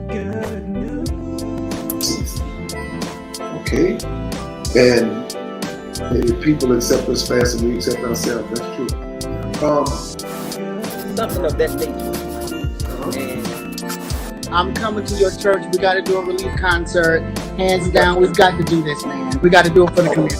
Good news. Okay? And if people accept us fast and we accept ourselves, that's true. Something of that nature. And I'm coming to your church. We got to do a relief concert. Hands down, we've got to do this, man. We got to do it for the community.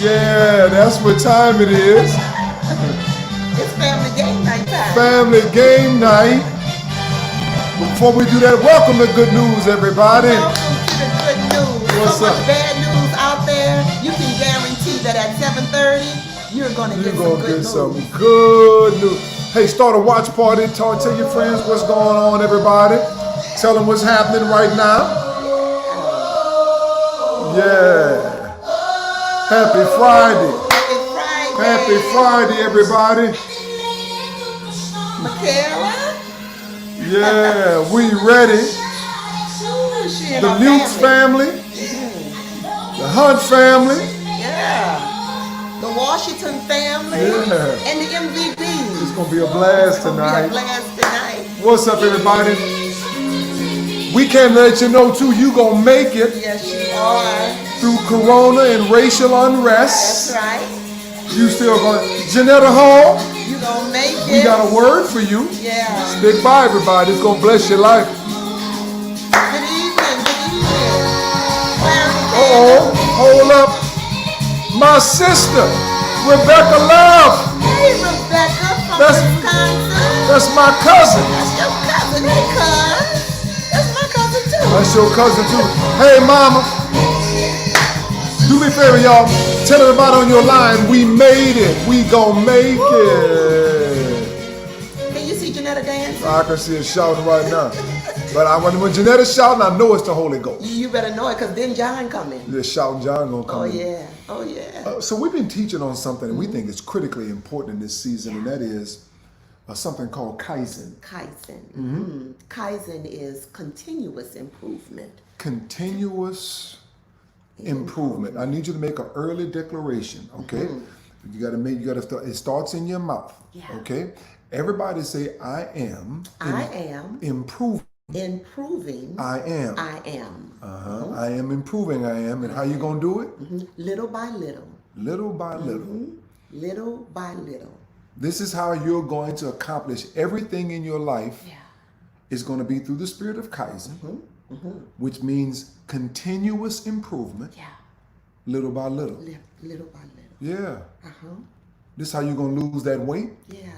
Yeah, that's what time it is. It's family game night time. Family game night. Before we do that, welcome to Good News, everybody. Welcome to the good news. What's so up? much bad news out there. You can guarantee that at 7:30, you're going to get some good news. Hey, start a watch party. Tell your friends what's going on, everybody. Tell them what's happening right now. Yeah. Happy Friday. Happy Friday. Happy Friday, everybody. Michaela. Yeah, we ready. Ooh, she and The her Mutes family. The Hunt family. Yeah. The Washington family. Yeah. And the MVB. It's going to be a blast It's going to be tonight. a blast tonight. What's up, everybody? We can't let you know, too, you going to make it Yes, you are. through Corona and racial unrest. That's right. You still going to... Janetta Hall, You going to make it. we got a word for you. Yeah. Stick by, everybody. It's going to bless your life. Good evening. Good evening. Uh-oh. Hold up. My sister, Rebecca Love. Hey, Rebecca from That's- Wisconsin. That's my cousin. That's your cousin. Hey, cuz. That's my cousin, too. That's your cousin, too. Hey, mama. Do me a favor, y'all. Tell everybody on your line, we made it. We gon' make it. Can you see Janetta dancing? I can see her shouting right now. But when Janetta's shouting, I know it's the Holy Ghost. You better know it, because then John coming. The shouting John gonna come Oh, in. yeah. Oh, yeah. So we've been teaching on something that we think is critically important in this season, and that is something called KAIZEN. KAIZEN. KAIZEN is continuous improvement. Continuous improvement. I need you to make an early declaration, okay? You gotta start, it starts in your mouth, okay? Everybody say, I am. I am Improving. improving. I am. I am. I am improving, I am. And how you gonna do it? Little by little. Little by little. Little by little. This is how you're going to accomplish everything in your life. Yeah. Is going to be through the spirit of KAIZEN, which means continuous improvement, Yeah. little by little. Little by little. Yeah. Uh-huh. This is how you're going to lose that weight. Yeah.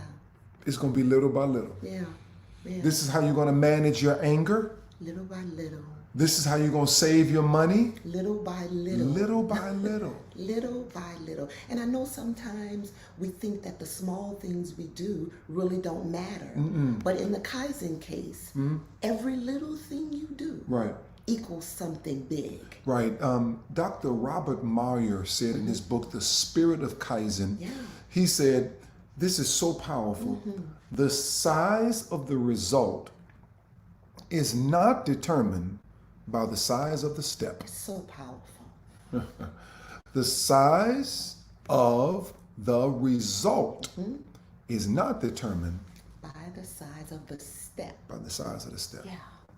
It's going to be little by little. Yeah. Yeah. This is how you're going to manage your anger. Little by little. This is how you're going to save your money. Little by little. Little by little. Little by little. And I know sometimes we think that the small things we do really don't matter. But in the KAIZEN case, every little thing you do Right. equals something big. Right. Dr. Robert Meyer said in his book, The Spirit of KAIZEN, Yeah. he said, this is so powerful. The size of the result is not determined by the size of the step. So powerful. The size of the result is not determined By the size of the step. by the size of the step. Yeah.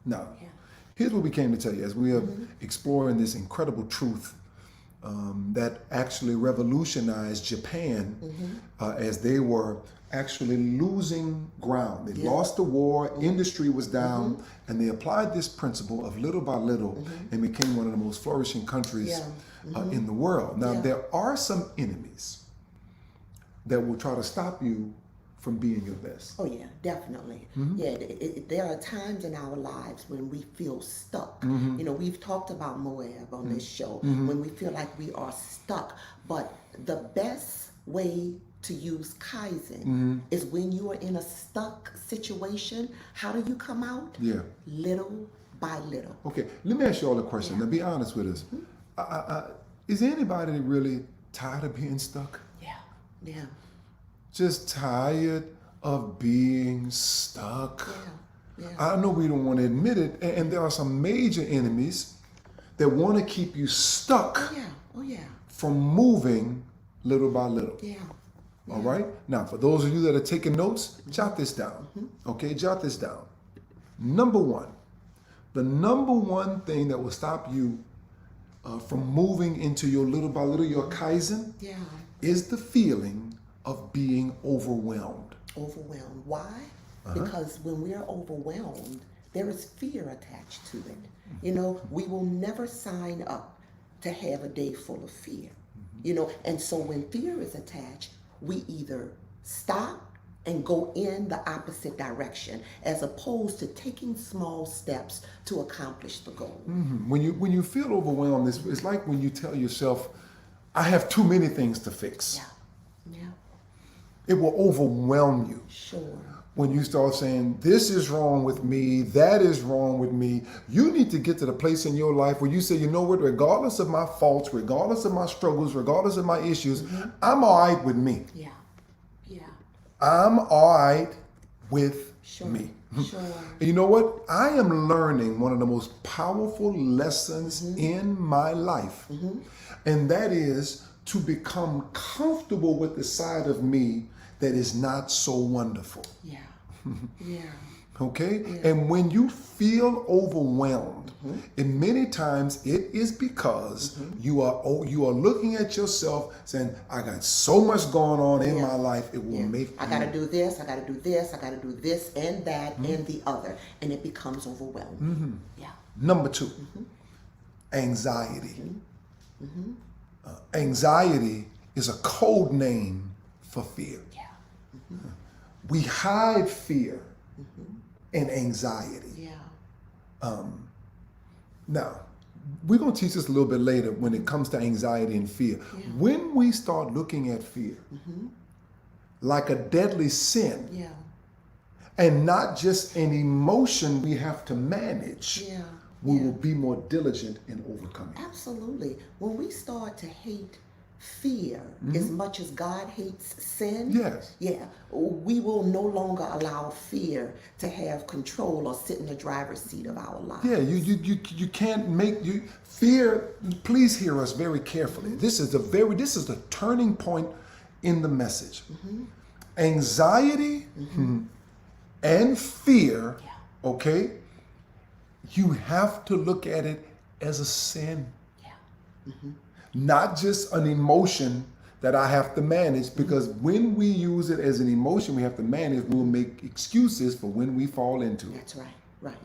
Now, Yeah. here's what we came to tell you as we are exploring this incredible truth that actually revolutionized Japan as they were actually losing ground. They lost the war, industry was down, and they applied this principle of little by little and became one of the most flourishing countries in the world. Now, there are some enemies that will try to stop you from being your best. Oh yeah, definitely. Yeah, there are times in our lives when we feel stuck. You know, we've talked about Moab on this show, when we feel like we are stuck. But the best way to use Kaizen is when you are in a stuck situation. How do you come out? Yeah. Little by little. Okay, let me ask you all a question. Now, be honest with us. Is anybody really tired of being stuck? Yeah, yeah, Just tired of being stuck? yeah. I know we don't want to admit it, and there are some major enemies that want to keep you stuck Oh yeah, from moving little by little. yeah. All right? Now, for those of you that are taking notes, jot this down. Okay, jot this down. Number one, the number one thing that will stop you from moving into your little by little, your Kaizen, Yeah. is the feeling of being overwhelmed. Overwhelmed. Why? Because when we're overwhelmed, there is fear attached to it. You know, we will never sign up to have a day full of fear. You know, and so when fear is attached, we either stop and go in the opposite direction as opposed to taking small steps to accomplish the goal. When you feel overwhelmed, it's like when you tell yourself, I have too many things to fix. Yeah. It will overwhelm you. Sure. When you start saying, this is wrong with me, that is wrong with me, you need to get to the place in your life where you say, you know what, regardless of my faults, regardless of my struggles, regardless of my issues, I'm all right with me. Yeah. Yeah. I'm all right with me. Sure. And you know what? I am learning one of the most powerful lessons in my life. And that is to become comfortable with the side of me that is not so wonderful. Yeah. Yeah. Okay? And when you feel overwhelmed, and many times it is because you are looking at yourself saying, I got so much going on in my life, it will make I gotta do this, I gotta do this, I gotta do this and that and the other. And it becomes overwhelming. Yeah. Number two, anxiety. Anxiety is a code name for fear. Yeah. We hide fear and anxiety. Yeah. Now, we're going to teach this a little bit later when it comes to anxiety and fear. When we start looking at fear like a deadly sin Yeah. and not just an emotion we have to manage, Yeah. we will be more diligent in overcoming. Absolutely. When we start to hate fear as much as God hates sin, Yes. yeah, we will no longer allow fear to have control or sit in the driver's seat of our lives. Yeah, you can't make you fear. Please hear us very carefully. This is the turning point in the message. Anxiety and fear. Okay, you have to look at it as a sin, not just an emotion that I have to manage. Because when we use it as an emotion we have to manage, we'll make excuses for when we fall into it. That's right, right.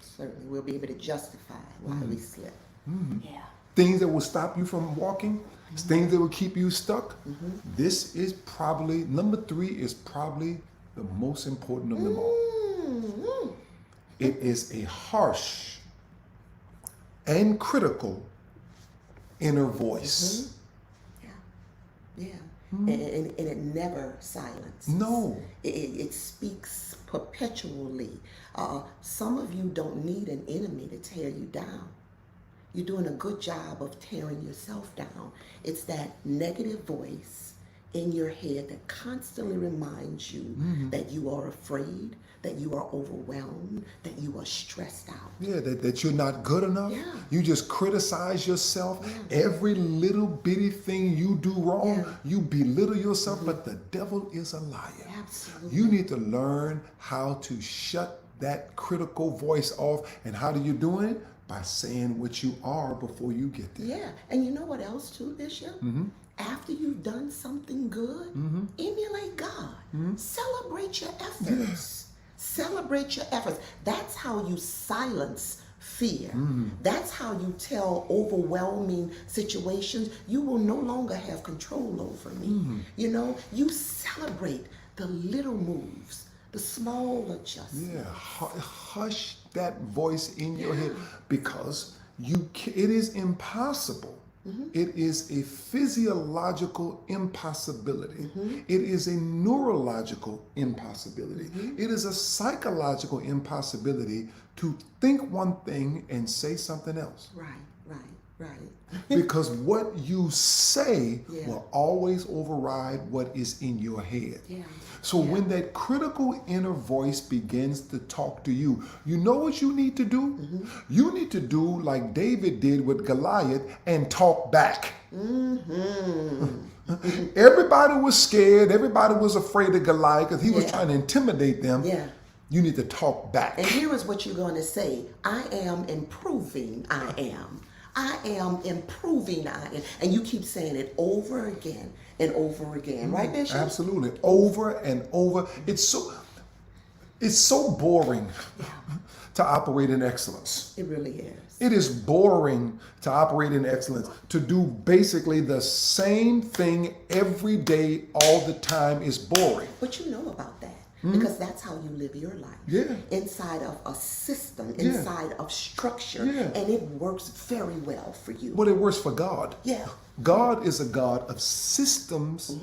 Certainly, we'll be able to justify why we slip. Yeah. Things that will stop you from walking, things that will keep you stuck. This is probably, number three is probably the most important of them all. It is a harsh and critical inner voice. Yeah. And it never silences. No. It speaks perpetually. Some of you don't need an enemy to tear you down. You're doing a good job of tearing yourself down. It's that negative voice in your head that constantly reminds you that you are afraid, that you are overwhelmed, that you are stressed out. Yeah, that you're not good enough. Yeah. You just criticize yourself. Every little bitty thing you do wrong, you belittle yourself, but the devil is a liar. Absolutely. You need to learn how to shut that critical voice off. And how do you do it? By saying what you are before you get there. Yeah, and you know what else too, Bishop? After you've done something good, emulate God. Celebrate your efforts. Celebrate your efforts. That's how you silence fear. That's how you tell overwhelming situations, you will no longer have control over me. You know, you celebrate the little moves, the small adjustments. Yeah, hush that voice in your head, because it is impossible. It is a physiological impossibility. It is a neurological impossibility. It is a psychological impossibility to think one thing and say something else. Right. Because what you say will always override what is in your head. So when that critical inner voice begins to talk to you, you know what you need to do? You need to do like David did with Goliath and talk back. Everybody was scared. Everybody was afraid of Goliath because he was trying to intimidate them. You need to talk back. And here is what you're going to say. I am improving. I am improving. And you keep saying it over again and over again. Right, Bishop? Absolutely. Over and over. It's so boring to operate in excellence. It really is. It is boring to operate in excellence, to do basically the same thing every day all the time is boring. But you know about that. Because that's how you live your life. Inside of a system, inside of structure. And it works very well for you. But it works for God. God is a God of systems,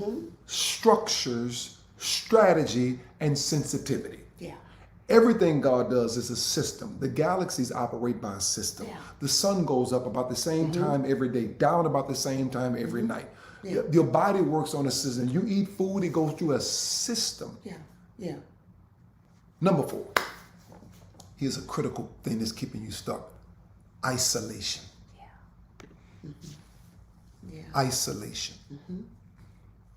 structures, strategy, and sensitivity. Everything God does is a system. The galaxies operate by a system. The sun goes up about the same time every day, down about the same time every night. Your body works on a system. You eat food, it goes through a system. Number 4, here's a critical thing that's keeping you stuck. Isolation. Isolation.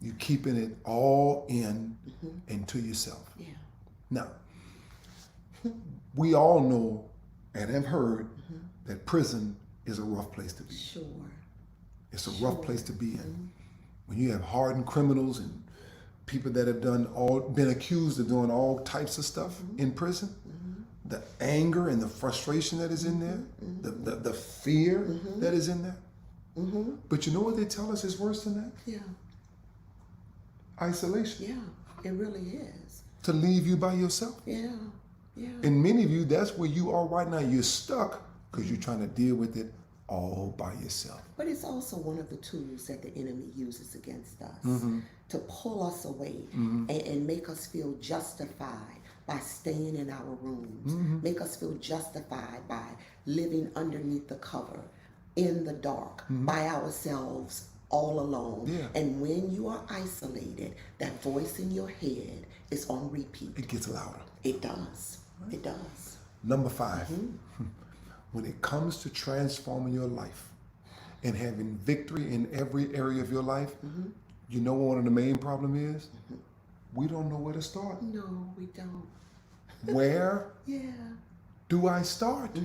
You're keeping it all in and to yourself. Now, we all know and have heard that prison is a rough place to be. It's a rough place to be in. When you have hardened criminals and people that have been accused of doing all types of stuff in prison, the anger and the frustration that is in there, the fear that is in there. But you know what they tell us is worse than that? Isolation. It really is. To leave you by yourself. And many of you, that's where you are right now. You're stuck because you're trying to deal with it all by yourself. But it's also one of the tools that the enemy uses against us to pull us away and make us feel justified by staying in our rooms, make us feel justified by living underneath the cover, in the dark, by ourselves, all alone. And when you are isolated, that voice in your head is on repeat. It gets louder. It does. It does. Number 5. When it comes to transforming your life and having victory in every area of your life, you know what one of the main problem is? We don't know where to start. No, we don't. Where do I start?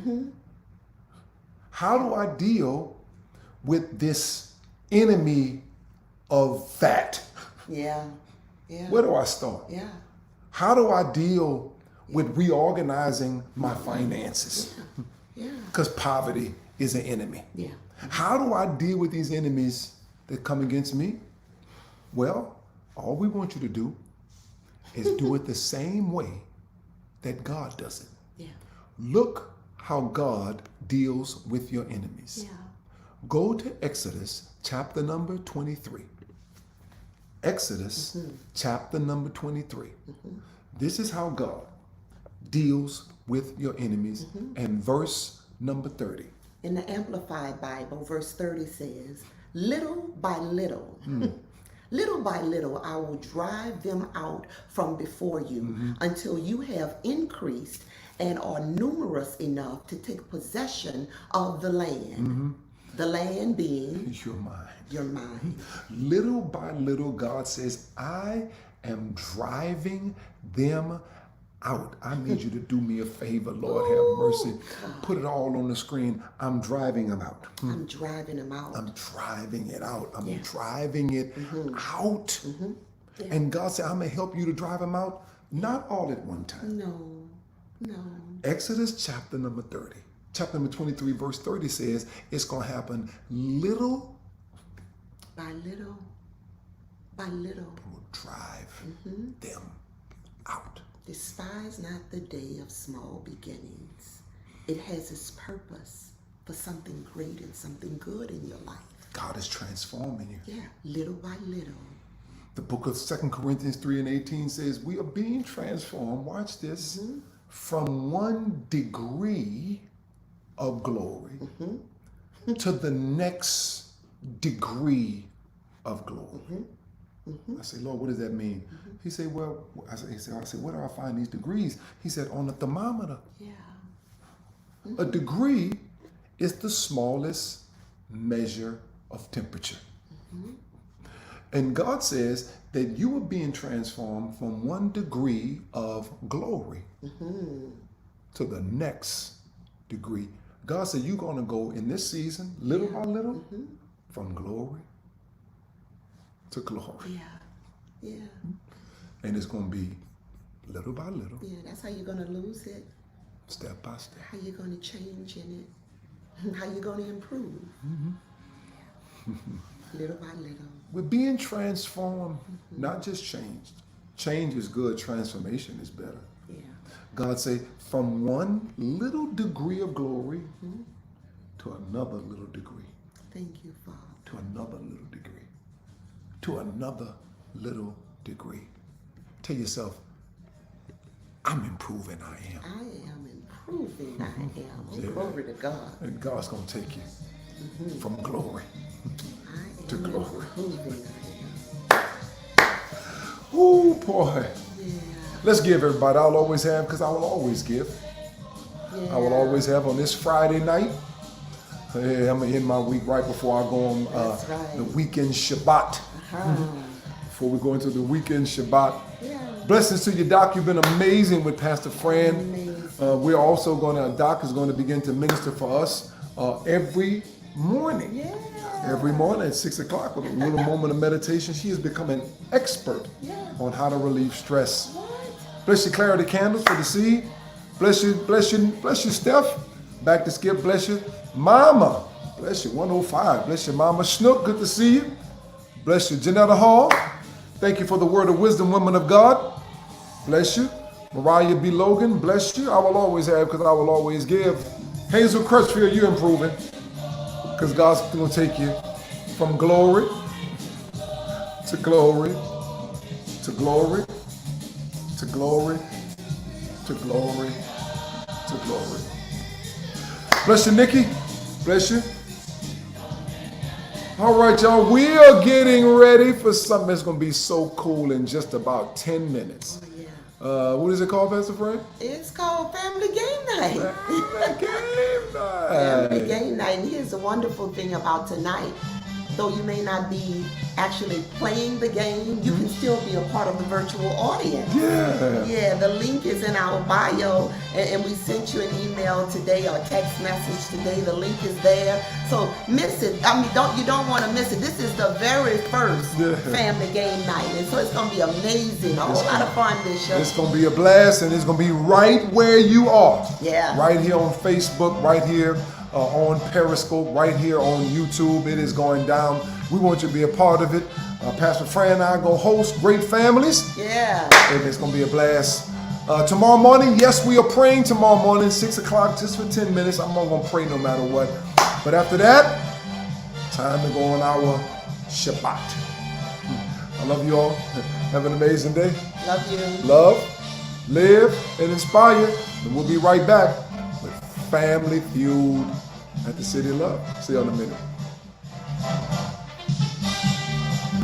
How do I deal with this enemy of fat? Where do I start? How do I deal with reorganizing my finances? Because poverty is an enemy. How do I deal with these enemies that come against me? Well, all we want you to do is do it the same way that God does it. Look how God deals with your enemies. Go to Exodus chapter number 23. Exodus chapter number 23. This is how God deals with your enemies. And verse number 30. In the Amplified Bible, verse 30 says, little by little, little by little, I will drive them out from before you until you have increased and are numerous enough to take possession of the land. The land being your mind. Your mind. Little by little, God says, I am driving them out. I need you to do me a favor, Lord, have mercy. Put it all on the screen. I'm driving them out. I'm driving them out. I'm driving it out. I'm driving it out. And God said, I'm going to help you to drive them out, not all at one time. No. Exodus chapter number 30. chapter number 23, verse 30 says it's going to happen little by little, by little. will drive them out. Despise not the day of small beginnings. It has its purpose for something great and something good in your life. God is transforming you. Yeah, little by little. The book of 2 Corinthians 3 and 18 says, we are being transformed, watch this, from one degree of glory to the next degree of glory. I say, Lord, what does that mean? He said, well, I said, where do I find these degrees? He said, on the thermometer. Yeah. A degree is the smallest measure of temperature. And God says that you are being transformed from one degree of glory to the next degree. God said you're going to go in this season, little by little, from glory to glory. Yeah. Yeah. And it's going to be little by little, Yeah, that's how you're going to lose it. step by step. How you're going to change in it. How you're going to improve. Little by little. We're being transformed, not just changed. Change is good, transformation is better. Yeah. God say, from one little degree of glory to another little degree, Thank you, Father. to another little degree, to another little degree. Tell yourself, I'm improving, I am. I am improving. I am. Oh, Yeah. glory to God. And God's going to take you from glory I am to glory. improving. I am. Oh, boy. Yeah. Let's give, everybody. I'll always have, because I will always give. Yeah. I will always have on this Friday night. Yeah, I'm going to end my week right before I go on That's right. the weekend Shabbat. Before we go into the weekend Shabbat. Yeah. Blessings to you, Doc. You've been amazing with Pastor Fran. Amazing. We're also Doc is going to begin to minister for us every morning. Yeah. Every morning at 6 o'clock with a little moment of meditation. She has become an expert on how to relieve stress. What? Bless you, Clarity Candles, for the seed. Bless you, Steph. Back to Skip. Bless you, Mama. Bless you, 105. Bless you, Mama Snook. Good to see you. Bless you, Janetta Hall. Thank you for the word of wisdom, women of God. Bless you. Mariah B. Logan. Bless you. I will always have, because I will always give. Hazel Crutchfield, you're improving, because God's going to take you from glory to glory to glory to glory to glory to glory. Bless you, Nikki. Bless you. All right, y'all. We are getting ready for something that's going to be so cool in just about 10 minutes. Oh, yeah. What is it called, Pastor Fred? It's called Family Game Night. Game night. Family Game Night. And here's the wonderful thing about tonight. Though you may not be actually playing the game, you can still be a part of the virtual audience. Yeah. Yeah, the link is in our bio, and we sent you an email today or a text message today. The link is there. So miss it. I mean, you don't want to miss it. This is the very first Family Game Night, and so it's going to be amazing. A whole lot of fun, Bishop. It's going to be a blast, and it's going to be right where you are. Yeah. Right here on Facebook, right here on Periscope, right here on YouTube. It is going down. We want you to be a part of it. Pastor Fran and I are going to host Great Families. Yeah. And it's going to be a blast. Tomorrow morning, yes, we are praying tomorrow morning, 6 o'clock, just for 10 minutes. I'm not going to pray no matter what. But after that, time to go on our Shabbat. I love you all. Have an amazing day. Love you. Love, live, and inspire. And we'll be right back with Family Feud at the City of Love. See you in a minute.